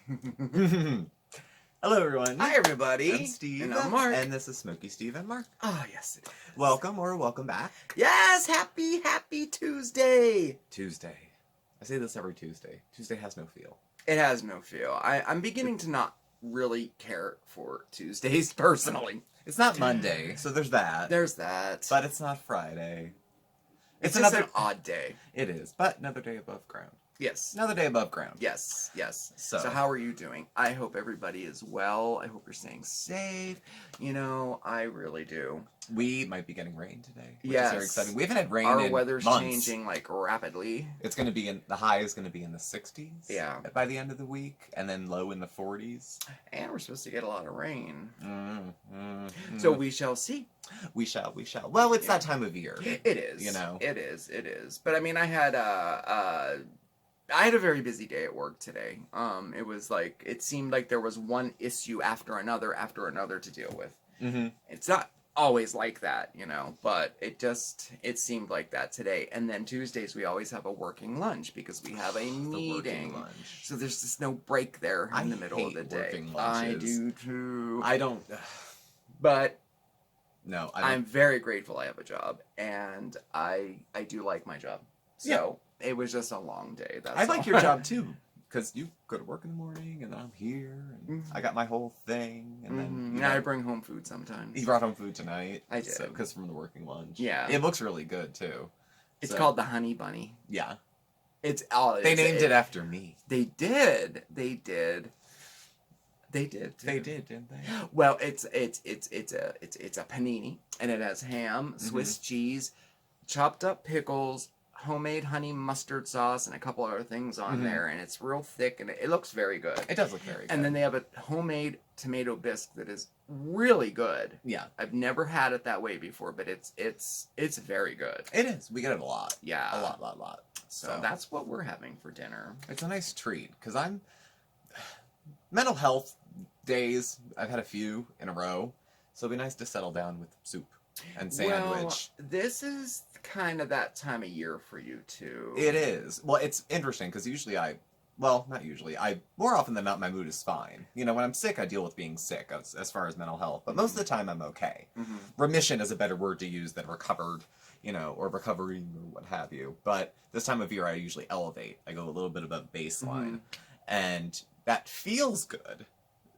Hello, everyone. Hi, everybody. I'm Steve. And I'm Mark. And this is SmokeySteveAndMarc. Oh, yes, it is. Welcome or welcome back. Yes, happy Tuesday. Tuesday. I say this every Tuesday. Tuesday has no feel. It has no feel. I'm beginning to not really care for Tuesdays, personally. It's not Monday, so there's that. There's that. But it's not Friday. It's just an odd day. It is, but another day above ground. Yes. Another day above ground. Yes. So how are you doing? I hope everybody is well. I hope you're staying safe. I really do. We might be getting rain today, which Yes. is very exciting. We haven't had rain Our in weather's months. changing rapidly. It's going to be the high is going to be in the 60s. Yeah. By the end of the week, and then low in the 40s. And we're supposed to get a lot of rain. Mm-hmm. So we shall see. We shall. Well, it's that time of year. It is. It is. But I mean, I had a very busy day at work today. It seemed like there was one issue after another to deal with. Mm-hmm. It's not always like that, but it seemed like that today. And then Tuesdays we always have a working lunch because we have a meeting. So there's just no break there in the middle of the day. I do too. I don't. But no, I'm very grateful I have a job, and I do like my job. So it was just a long day. I like your job too, because you go to work in the morning, and then I'm here, and I got my whole thing, and then I bring home food sometimes. You brought home food tonight. I did, because from the working lunch. Yeah, it looks really good too. It's called the Honey Bunny. Yeah, they named it after me. They did, didn't they? Well, it's a panini, and it has ham, Swiss cheese, chopped up pickles, homemade honey mustard sauce, and a couple other things on there, and it's real thick, and it looks very good. It does look very good. And then they have a homemade tomato bisque that is really good. Yeah, I've never had it that way before, but it's very good. It is. We get it a lot. Yeah, a lot. So that's what we're having for dinner. It's a nice treat because I'm mental health days. I've had a few in a row, so it'll be nice to settle down with soup and sandwich. Well, this is kind of that time of year for you too. It is. Well, it's interesting because usually not usually. More often than not, my mood is fine. When I'm sick, I deal with being sick as far as mental health. But most of the time, I'm okay. Remission is a better word to use than recovered, or recovering or what have you. But this time of year, I usually elevate. I go a little bit above baseline. And that feels good,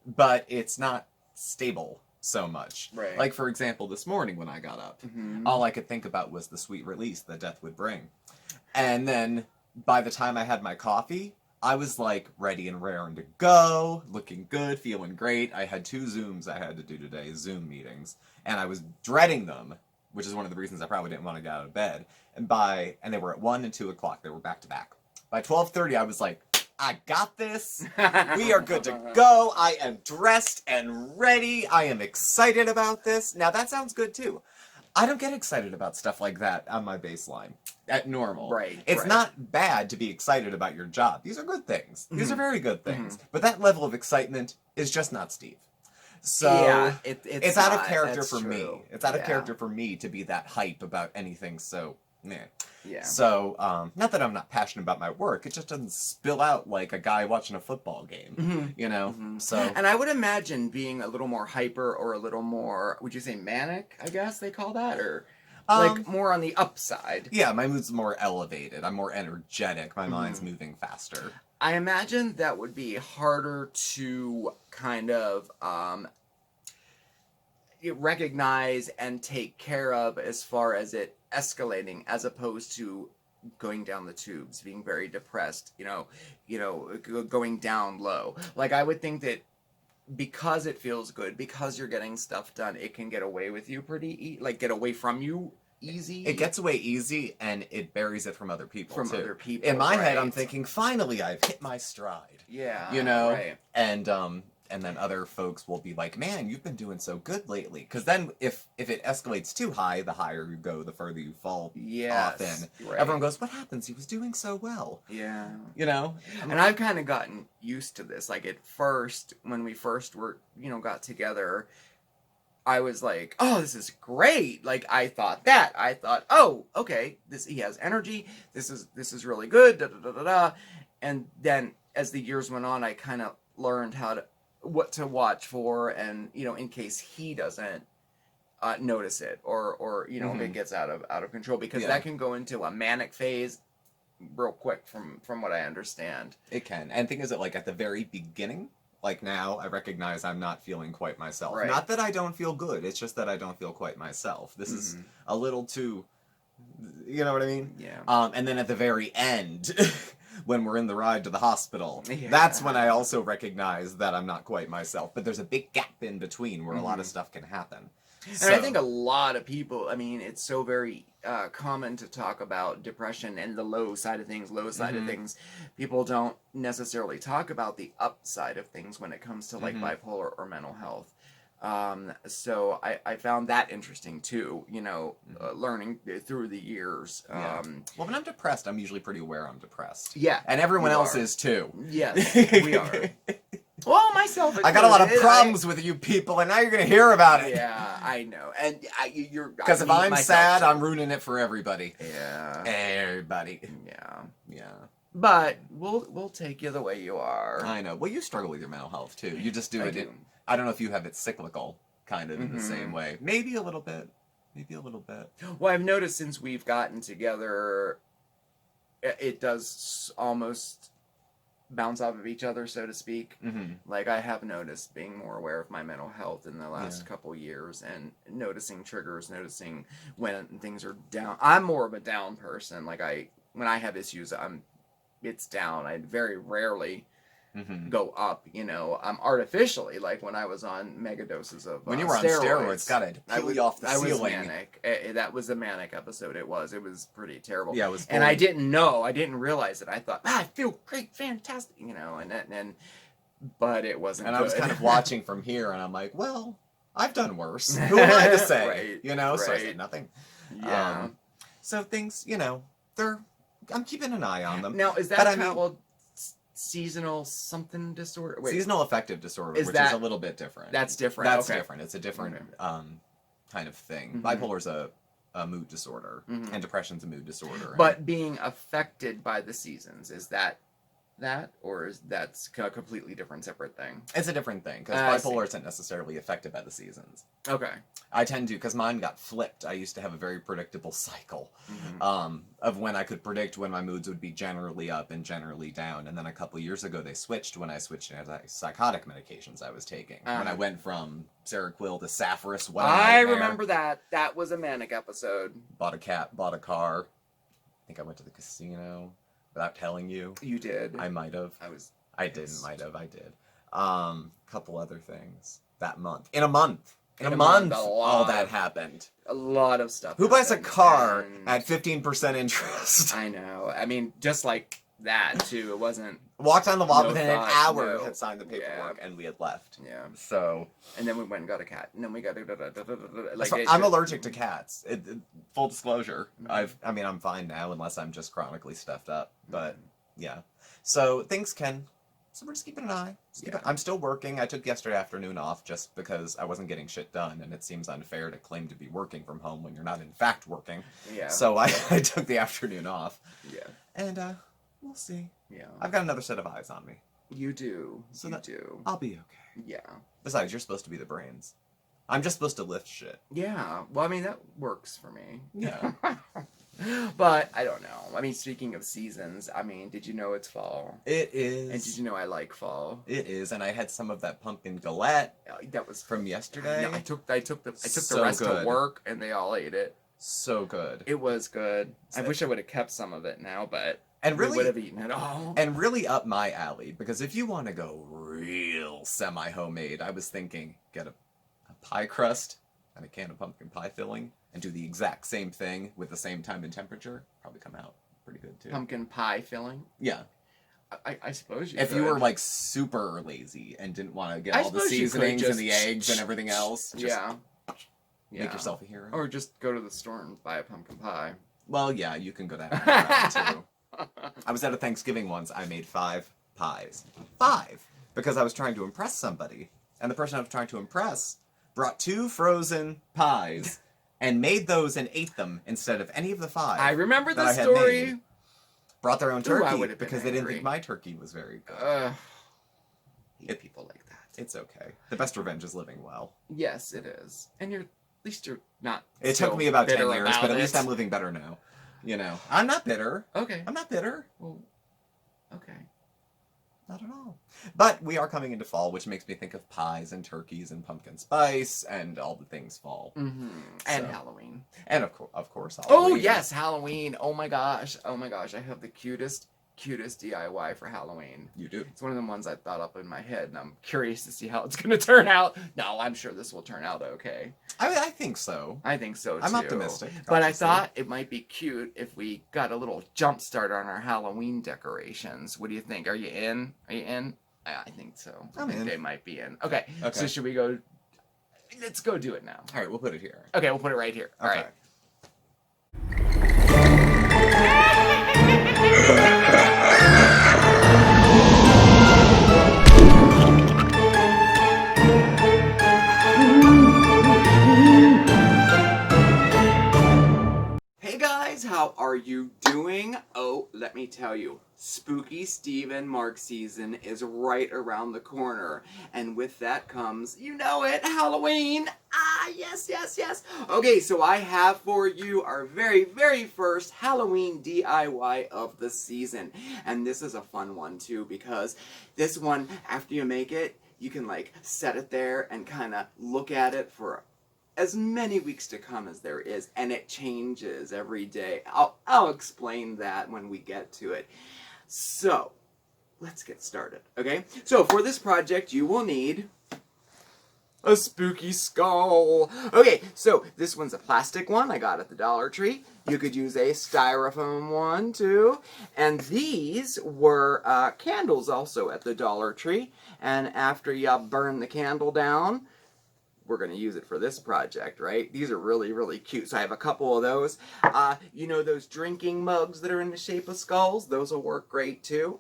but it's not stable so much. Right. Like, for example, this morning when I got up, all I could think about was the sweet release that death would bring. And then by the time I had my coffee, I was like ready and raring to go, looking good, feeling great. I had 2 Zooms I had to do today, Zoom meetings, and I was dreading them, which is one of the reasons I probably didn't want to get out of bed. And they were at 1 and 2 o'clock. They were back to back. By 12:30, I was like, I got this. We are good to go. I am dressed and ready. I am excited about this. Now, that sounds good, too. I don't get excited about stuff like that on my baseline at normal. Right. It's not bad to be excited about your job. These are good things. These are very good things. But that level of excitement is just not Steve. So yeah, it's out of character for true. me. It's out of character for me to be that hype about anything. So, yeah. So, not that I'm not passionate about my work, it just doesn't spill out like a guy watching a football game, So, and I would imagine being a little more hyper or a little more, would you say manic, I guess they call that, or like more on the upside? Yeah, my mood's more elevated. I'm more energetic. My mind's moving faster. I imagine that would be harder to kind of recognize and take care of as far as it escalating, as opposed to going down the tubes, being very depressed, going down low. Like, I would think that because it feels good, because you're getting stuff done, it can get away with you get away from you easy. It gets away easy, and it buries it from other people, Other people. In my head, I'm thinking, finally, I've hit my stride. Yeah. Right. And then other folks will be like, man, you've been doing so good lately. Because then if it escalates too high, the higher you go, the further you fall off in. Right. Everyone goes, what happens? He was doing so well. Yeah. And I've kind of gotten used to this. Like, at first, when we first were, got together, I was like, oh, this is great. Like, I thought, oh, okay, he has energy. This is really good. Da, da, da, da, da. And then as the years went on, I kind of learned what to watch for, and in case he doesn't notice it, or if it gets out of control, because that can go into a manic phase real quick from what I understand. It can. And the thing is that, like, at the very beginning, like, now I recognize I'm not feeling quite myself. Right. Not that I don't feel good, it's just that I don't feel quite myself. This is a little too, you know what I mean? Yeah. And then at the very end, when we're in the ride to the hospital, Yeah. that's when I also recognize that I'm not quite myself. But there's a big gap in between where a lot of stuff can happen. And I think a lot of people, I mean, it's so very common to talk about depression and the low side of things. People don't necessarily talk about the upside of things when it comes to like bipolar or mental health. So I found that interesting too, learning through the years. Well, when I'm depressed, I'm usually pretty aware I'm depressed. Yeah. And everyone else is too. Yes, we are. Well, myself. I got a lot of problems with you people, and now you're gonna hear about it. Yeah, I know, and you're because if I'm sad, I'm ruining it for everybody. Yeah, everybody. Yeah. But we'll take you the way you are. I know. Well, you struggle with your mental health too. You just do it. I don't know if you have it cyclical, kind of in the same way. Maybe a little bit. Well, I've noticed since we've gotten together, it does almost bounce off of each other, so to speak. Like, I have noticed being more aware of my mental health in the last couple years, and noticing triggers, noticing when things are down. I'm more of a down person. Like, when I have issues, it's down. I very rarely go up, artificially, like when I was on mega doses of when you were on steroids, gotta peel you off the ceiling. I was manic. That was a manic episode. It was pretty terrible. Yeah, it was. And I didn't realize it. I thought, I feel great, fantastic, but it wasn't. And good. I was kind of watching from here, and I'm like, well, I've done worse. Who am I to say? Right, So I said nothing. Yeah. So things, I'm keeping an eye on them. Now, is that called seasonal something disorder? Wait, seasonal affective disorder, which is a little bit different. That's different. That's different. It's a different kind of thing. Bipolar's a mood disorder, and depression's a mood disorder. But being affected by the seasons, is that, or is that's a completely different, separate thing? It's a different thing, because bipolar isn't necessarily affected by the seasons. Okay. I tend to, because mine got flipped. I used to have a very predictable cycle of when I could predict when my moods would be generally up and generally down. And then a couple years ago, they switched when I switched to antipsychotic medications I was taking. When I went from Seroquel to Sapphiros. I remember that. That was a manic episode. Bought a cat, bought a car. I think I went to the casino without telling you. You did. I might have. I didn't. Might have. I did. Couple other things that month. In a month, all that happened. A lot of stuff. Who buys a car at 15% interest? I know. I mean, just like that too. It wasn't. Walked on the lot within an hour. Had signed the paperwork and we had left. Yeah. So. And then we went and got a cat, and then we got I'm allergic to cats. Full disclosure. I'm fine now unless I'm just chronically stuffed up. But yeah. So things can. So we're just keeping an eye. I'm still working. I took yesterday afternoon off just because I wasn't getting shit done, and it seems unfair to claim to be working from home when you're not in fact working. Yeah. So I took the afternoon off. Yeah. And we'll see. Yeah. I've got another set of eyes on me. You do. So you do. I'll be okay. Yeah. Besides, you're supposed to be the brains. I'm just supposed to lift shit. Yeah. Well, I mean, that works for me. Yeah. But I don't know. I mean, speaking of seasons, did you know it's fall? It is. And did you know I like fall? It is, and I had some of that pumpkin galette. That was from yesterday. No, I took the rest to work, and they all ate it. So good. It was good. I wish I would have kept some of it now, but we would have eaten it all. And really up my alley, because if you want to go real semi-homemade, I was thinking get a pie crust and a can of pumpkin pie filling, and do the exact same thing with the same time and temperature. Probably come out pretty good too. Pumpkin pie filling? Yeah. I suppose you If could. you were like super lazy and didn't want to get all the seasonings and the eggs and everything else, just make yourself a hero. Or just go to the store and buy a pumpkin pie. Well, yeah, you can go that route too. I was at a Thanksgiving once. I made 5 pies. 5! Because I was trying to impress somebody. And the person I was trying to impress brought 2 frozen pies and made those and ate them instead of any of the 5. I remember the story. Brought their own turkey because they didn't think my turkey was very good. hate people like that. It's okay. The best revenge is living well. Yes, it is. And at least you're not. It took me about 10 years, but at least I'm living better now. You know, I'm not bitter. Okay. I'm not bitter. Well, okay. Not at all. But we are coming into fall, which makes me think of pies and turkeys and pumpkin spice and all the things fall. Mm-hmm. And Halloween. And of course, Halloween. Oh, yes, Halloween. Oh my gosh. I have the cutest DIY for Halloween. You do. It's one of the ones I thought up in my head, and I'm curious to see how it's going to turn out. No, I'm sure this will turn out okay. I think so. I think so, too. I'm optimistic. But I thought it might be cute if we got a little jump start on our Halloween decorations. What do you think? Are you in? I think so. I think they might be in. Okay. So should we go? Let's go do it now. All right, we'll put it here. Okay, we'll put it right here. All right. Hey guys, how are you doing? Oh, let me tell you, Spooky Steve and Marc season is right around the corner. And with that comes, you know it, Halloween! Ah, yes. Okay, so I have for you our very first Halloween DIY of the season. And this is a fun one too, because this one, after you make it, you can like set it there and kind of look at it for as many weeks to come as there is, and it changes every day. I'll explain that when we get to it. So, let's get started, okay? So, for this project, you will need a spooky skull. Okay, so this one's a plastic one I got at the Dollar Tree. You could use a styrofoam one, too. And these were candles also at the Dollar Tree. And after you burn the candle down, we're going to use it for this project, right? These are really cute. So I have a couple of those. You know those drinking mugs that are in the shape of skulls? Those will work great too.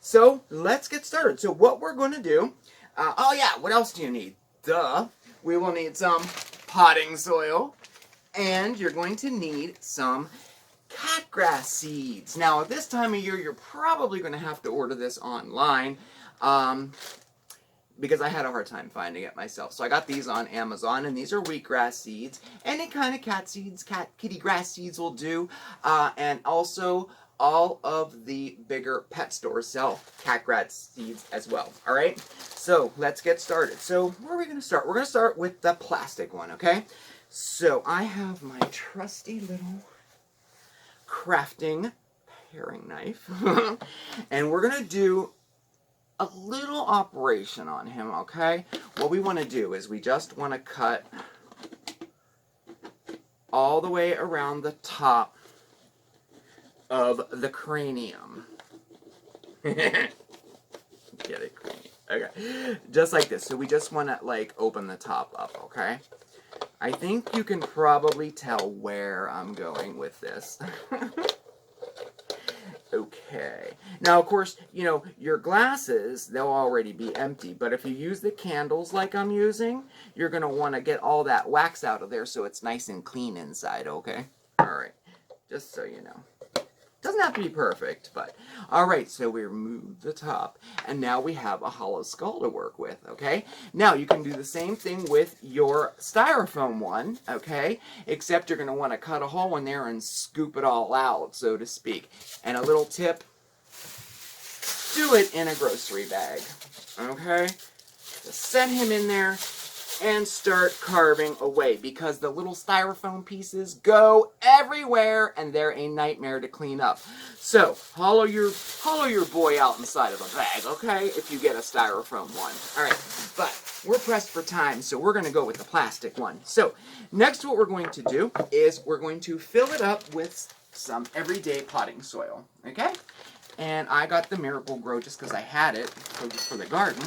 So let's get started. So what we're going to do, oh yeah, what else do you need? Duh. We will need some potting soil, and you're going to need some catgrass seeds. Now at this time of year, you're probably going to have to order this online. Because I had a hard time finding it myself. So I got these on Amazon, and these are wheatgrass seeds. Any kind of kitty grass seeds will do. And also, all of the bigger pet stores sell catgrass seeds as well. All right? So, let's get started. So, where are we going to start? We're going to start with the plastic one, okay? So, I have my trusty little crafting paring knife. And we're going to do a little operation on him, okay? What we want to do is we just want to cut all the way around the top of the cranium. Get it, cranium. Okay. Just like this. So we just want to, like, open the top up, okay? I think you can probably tell where I'm going with this. Okay. Now, of course, you know, your glasses, they'll already be empty, but if you use the candles like I'm using, you're going to want to get all that wax out of there so it's nice and clean inside, okay? Alright. Just so you know. Doesn't have to be perfect, but... Alright, so we removed the top, and now we have a hollow skull to work with, okay? Now, you can do the same thing with your styrofoam one, okay? Except you're going to want to cut a hole in there and scoop it all out, so to speak. And a little tip, do it in a grocery bag, okay? Just set him in there and start carving away, because the little styrofoam pieces go everywhere and they're a nightmare to clean up. So, hollow your boy out inside of a bag, okay? If you get a styrofoam one. Alright, but we're pressed for time, so we're going to go with the plastic one. So, next what we're going to do is we're going to fill it up with some everyday potting soil, okay? And I got the Miracle Grow just because I had it for the garden.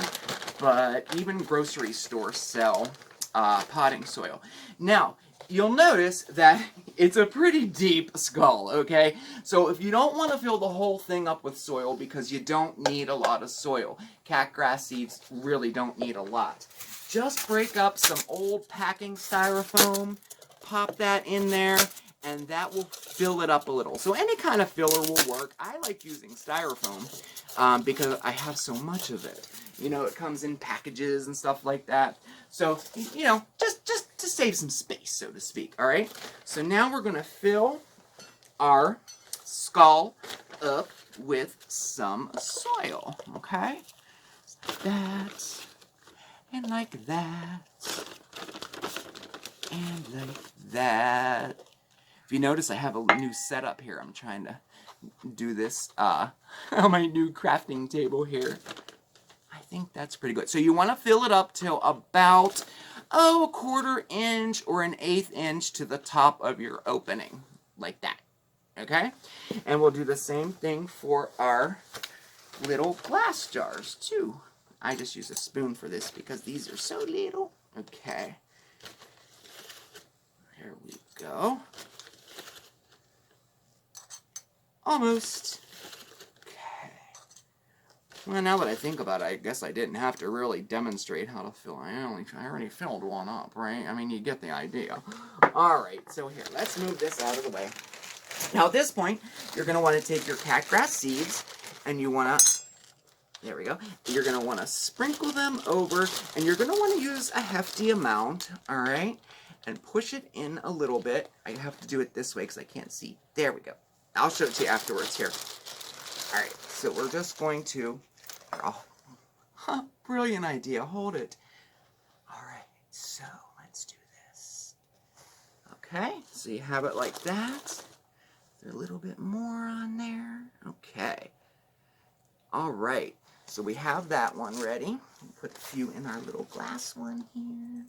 But even grocery stores sell potting soil. Now, you'll notice that it's a pretty deep skull, okay? So if you don't want to fill the whole thing up with soil, because you don't need a lot of soil, catgrass seeds really don't need a lot. Just break up some old packing styrofoam, pop that in there, and that will fill it up a little. So any kind of filler will work. I like using styrofoam because I have so much of it. You know, it comes in packages and stuff like that. So, you know, just to save some space, so to speak, all right? So now we're going to fill our skull up with some soil, okay? Like that, and like that, and like that. If you notice, I have a new setup here. I'm trying to do this on my new crafting table here. I think that's pretty good. So you want to fill it up till about, a 1/4 inch or an 1/8 inch to the top of your opening, like that, okay? And we'll do the same thing for our little glass jars, too. I just use a spoon for this because these are so little. Okay. There we go. Almost. Okay. Well, now that I think about it, I guess I didn't have to really demonstrate how to fill. I already filled one up, right? I mean, you get the idea. All right, so here, let's move this out of the way. Now, at this point, you're going to want to take your catgrass seeds, and you want to, there we go, you're going to want to sprinkle them over, and you're going to want to use a hefty amount, all right, and push it in a little bit. I have to do it this way because I can't see. There we go. I'll show it to you afterwards here. All right, so we're just going to, brilliant idea, hold it. All right, so let's do this. Okay, so you have it like that. There's a little bit more on there. Okay. All right, so we have that one ready. Put a few in our little glass one here.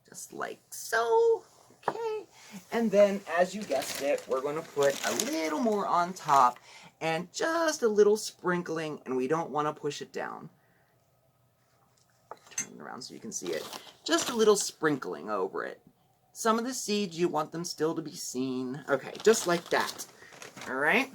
Just like so. Okay. And then, as you guessed it, we're going to put a little more on top and just a little sprinkling, and we don't want to push it down. Turn it around so you can see it. Just a little sprinkling over it. Some of the seeds, you want them still to be seen. Okay, just like that. All right?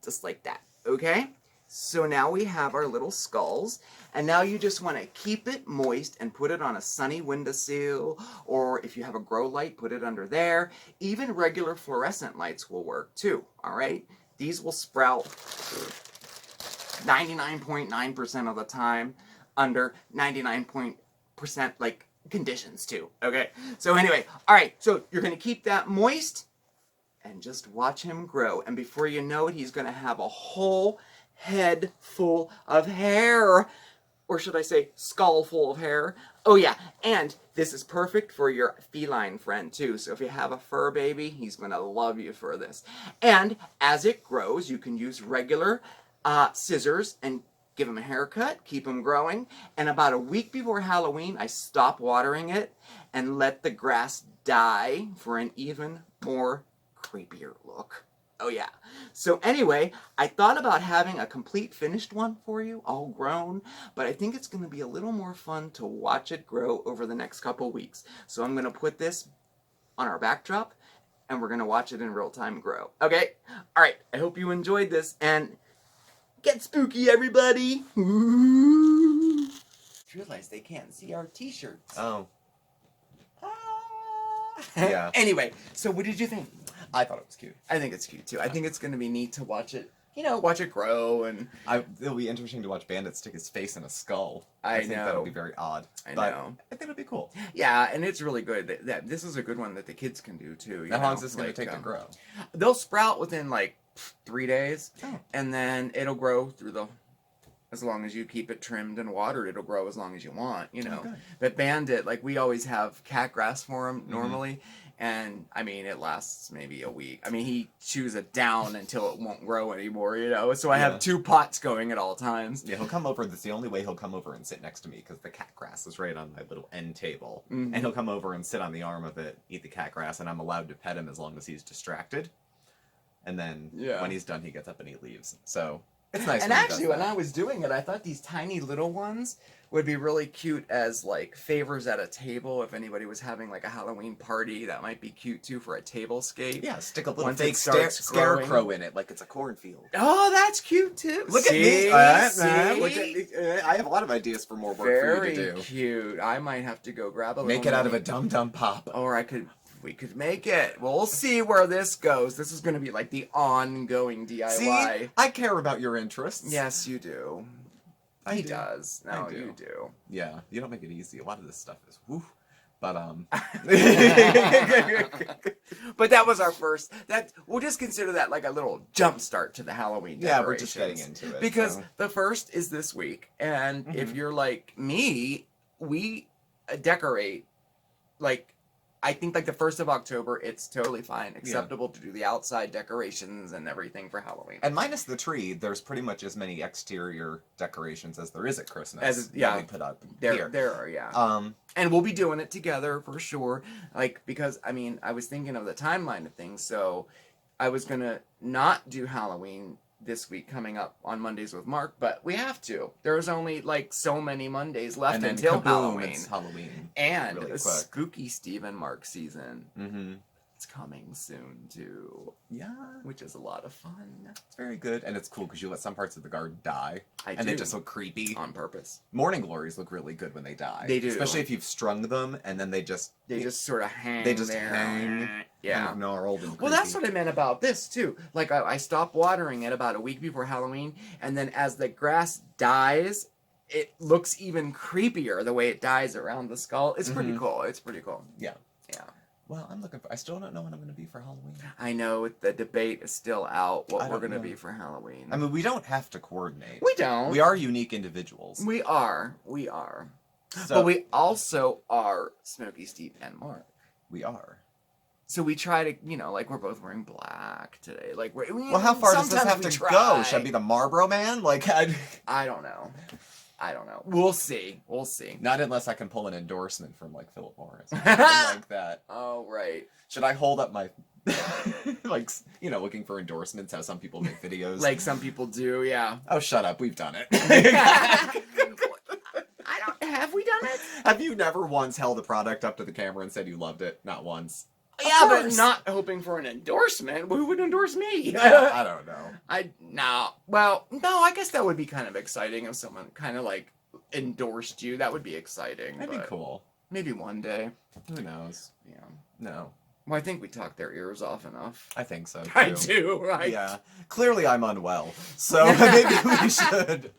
Just like that, okay? So now we have our little skulls, and now you just want to keep it moist and put it on a sunny windowsill, or if you have a grow light, put it under there. Even regular fluorescent lights will work too, all right? These will sprout 99.9% of the time under 99% like conditions too, okay? So anyway, all right, so you're going to keep that moist and just watch him grow, and before you know it, he's going to have a whole head full of hair, or should I say skull full of hair. Oh yeah, and this is perfect for your feline friend too, so if you have a fur baby, he's going to love you for this. And as it grows, you can use regular scissors and give him a haircut, keep him growing, and about a week before Halloween, I stop watering it and let the grass die for an even more creepier look. Oh yeah. So anyway, I thought about having a complete finished one for you, all grown, but I think it's going to be a little more fun to watch it grow over the next couple weeks. So I'm going to put this on our backdrop, and we're going to watch it in real time grow. Okay? All right. I hope you enjoyed this, and get spooky, everybody! Ooh. I realize they can't see our t-shirts. Oh. Yeah. Anyway, so what did you think? I thought it was cute. I think it's cute too. I think it's going to be neat to watch it, you know, watch it grow, and it'll be interesting to watch Bandit stick his face in a skull. I think that'll be very odd. I but know. I think it'll be cool. Yeah, and it's really good. That this is a good one that the kids can do too. How long is this going to take to grow? They'll sprout within like 3 days, oh. and then it'll grow through the. As long as you keep it trimmed and watered, it'll grow as long as you want, you know. Okay. But Bandit, like, we always have cat grass for him normally, and, I mean, it lasts maybe a week. I mean, he chews it down until it won't grow anymore, you know. So I have 2 pots going at all times. Yeah, he'll come over. That's the only way he'll come over and sit next to me, because the cat grass is right on my little end table. And he'll come over and sit on the arm of it, eat the cat grass, and I'm allowed to pet him as long as he's distracted. And then when he's done, he gets up and he leaves. So It's nice. And when he actually, does when that. I was doing it, I thought these tiny little ones would be really cute as like favors at a table. If anybody was having like a Halloween party, that might be cute too for a tablescape. Yeah, stick a little Once fake it starts scarecrow in it, like it's a cornfield. Oh, that's cute too. Look See? at me! Look See? at me! I have a lot of ideas for more work Very for you to do. cute. I might have to go grab a little. Make it out of a mini- Dum Dum Pop. Or we could make it. Well, we'll see where this goes. This is going to be like the ongoing DIY. See, I care about your interests. Yes, you do. He does. No, I do. you do. Yeah, you don't make it easy. A lot of this stuff is woo. But But that was our first. That we'll just consider that like a little jump start to the Halloween. yeah, we're just getting decorations. into it Because so. the first is this week, and if Mhm. you're like me, we decorate like. I think like the 1st of October, it's totally fine, acceptable to do the outside decorations and everything for Halloween. And minus the tree, there's pretty much as many exterior decorations as there is at Christmas. Yeah. that we put up There here. are, yeah. And we'll be doing it together for sure. Like, because, I mean, I was thinking of the timeline of things, so I was gonna not do Halloween this week coming up on Mondays with Mark, but we have to. There's only, like, so many Mondays left and then until kaboom, Halloween. It's Halloween. And really quick. Spooky Steve and Mark season. Mm-hmm. It's coming soon, too. Yeah, Which is a lot of fun. it's very good, and it's cool because you let some parts of the garden die, I and do. they just look creepy. On purpose. Morning glories look really good when they die. They do. Especially if you've strung them, and then they just Sort of hang They just there. hang. Yeah. kind of gnarled and Well, that's creepy. what I meant about this, too. Like, I stopped watering it about a week before Halloween, and then as the grass dies, it looks even creepier the way it dies around the skull. It's pretty Mhm. cool. It's pretty cool. Yeah. Yeah. Well, I'm looking for. I still don't know what I'm going to be for Halloween. I know the debate is still out what I we're don't going to know. be for Halloween. I mean, we don't have to coordinate. We don't. We are unique individuals. We are. We are. So But we also are Smokey, Steve, and Mark. we are. So we try to, like we're both wearing black today. Like, Well, how far does this have to go? Should I be the Marlboro Man? Like, I don't know. We'll see. We'll see. not unless I can pull an endorsement from like Philip Morris, or something like that. Oh, right. Should I hold up my, like, looking for endorsements? How some people make videos. Like some people do, yeah. Oh, shut up. We've done it. Have we done it? Have you never once held a product up to the camera and said you loved it? Not once. Yeah, but course. not hoping for an endorsement. Who would endorse me? I don't know. Well, no, I guess that would be kind of exciting if someone kind of like endorsed you. That would be exciting. That'd be but cool. Maybe one day. Who knows? Yeah. No. Well, I think we talk their ears off enough. I think so, too. I do, right? Yeah. Clearly I'm unwell. So maybe we should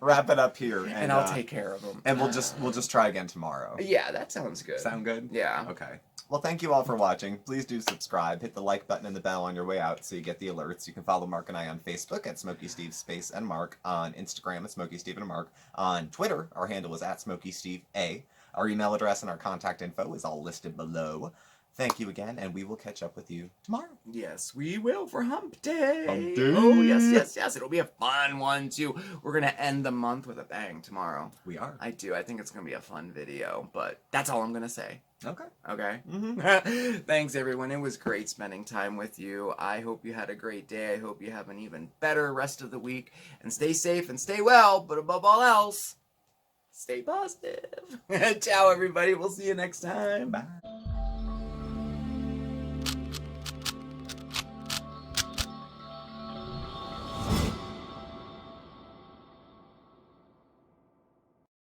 wrap it up here. And I'll take care of them. And we'll just try again tomorrow. Yeah, that sounds good. Sound good? Yeah. Okay. Well, thank you all for watching. Please do subscribe. Hit the like button and the bell on your way out so you get the alerts. You can follow Mark and I on Facebook at SmokeySteveAndMarc, on Instagram at SmokeySteveAndMarc, on Twitter, our handle is at SmokeySteveA. Our email address and our contact info is all listed below. Thank you again, and we will catch up with you tomorrow. Yes, we will for Hump Day. Hump Day. Oh, yes. It'll be a fun one, too. We're going to end the month with a bang tomorrow. We are. I do. I think it's going to be a fun video, but that's all I'm going to say. Okay. Okay? Mm-hmm. Thanks, everyone. It was great spending time with you. I hope you had a great day. I hope you have an even better rest of the week. And stay safe and stay well, but above all else, stay positive. Ciao, everybody. We'll see you next time. Bye.